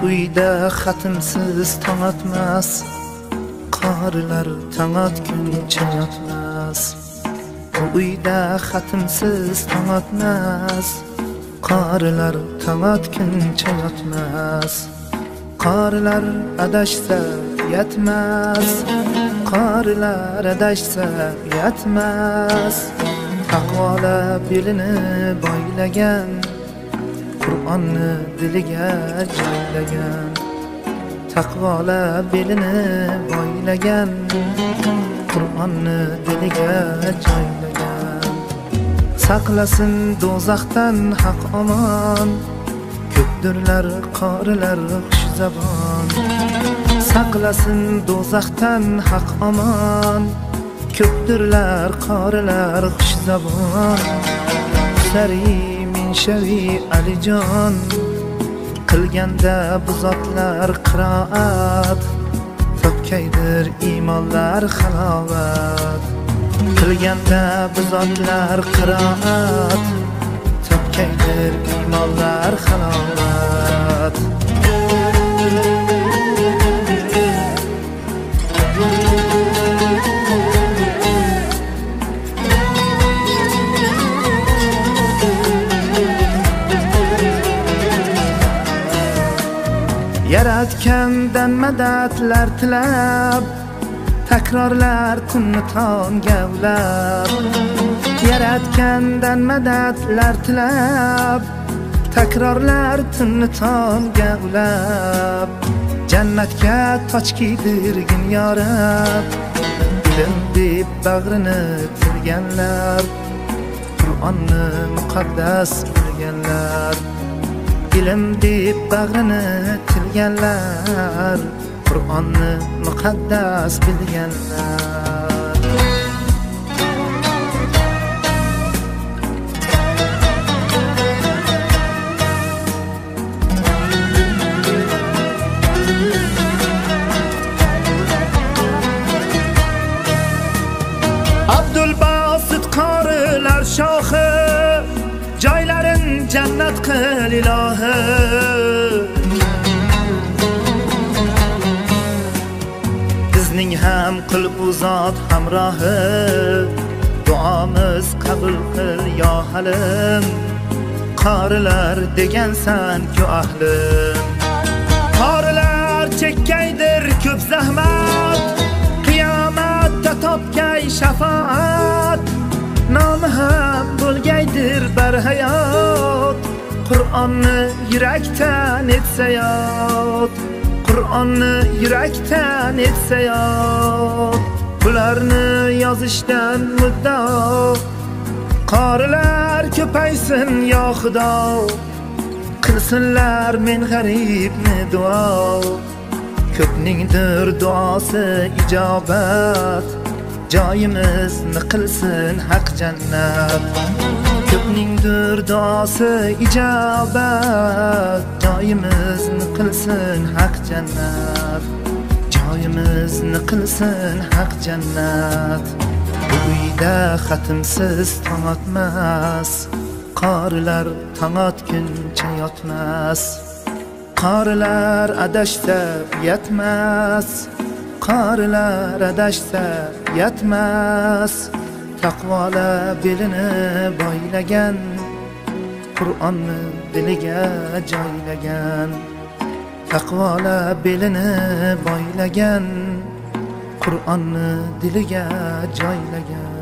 uyda xatimsiz tong otmas, qorilar tong otguncha yotmas. Bu uyda xatimsiz tong otmas, qorilar tong otguncha yotmas. Qorilar adashsa yetmas, qorilar adashsa yetmas. Taqvola belini boylagan, Qur'onni diliga joylagan. Taqvola belini boylagan, Qur'onni diliga joylagan. Saqlasin do'zaxdan haq omon, ko'pdirlar qorilar xushzabon. Saqlasin do'zaxdan haq omon, ko'pdirlar qorilar xushzabon. Sari min shavi Alijon, qilganda bu zotlar qiroat, topkaydir iymonlar halovat. Qilganda bu zotlar qiroat, topkaydir iymonlar halovat. Yaratgandan madadlar tilab, takrorlar tunni tong gavlab. Yaratgandan madadlar tilab, takrorlar tunni tong gavlab. Jannatga toj kiydirgin yorab, ilm deb bag'rini tilganlar, Qur'onni muqaddas bilganlar. Ilm deb bag'rini tilganlar, Qur'onni muqaddas bilganlar. Abdulbasit qorilar shohi, joylarin jannat qil ilohi. Bizning ham qil u zot hamrohi, duomiz qabul qil yo halim. Qorilar degansan-ku ahlim. Qorilar chekkaydir ko'p zahmat, qiyomatda topgay shafaat. Nomi ham bo'lgaydir barhayot, Qur'onni yurakdan etsa yod. Qur'onni yurakdan etsa yod. Bularni yozishdan muddao, qorilar ko'paysin yo Xudo. Qilsinlar men g'aribni duo, ko'pningdir duosi ijobat. Joyimizni qilsin haq jannat, ko'pningdir duosi ijobat. Joyimizni qilsin haq jannat, joyimizni qilsin haq jannat. Bu uyda xatimsiz tong otmas, qorilar tong otguncha yotmas. Qorilar adashsa yetmas, qorilar adashsa yetmas. Taqvola belini boylagan, Qur'onni diliga joylagan. Taqvola belini boylagan, Qur'onni diliga joylagan.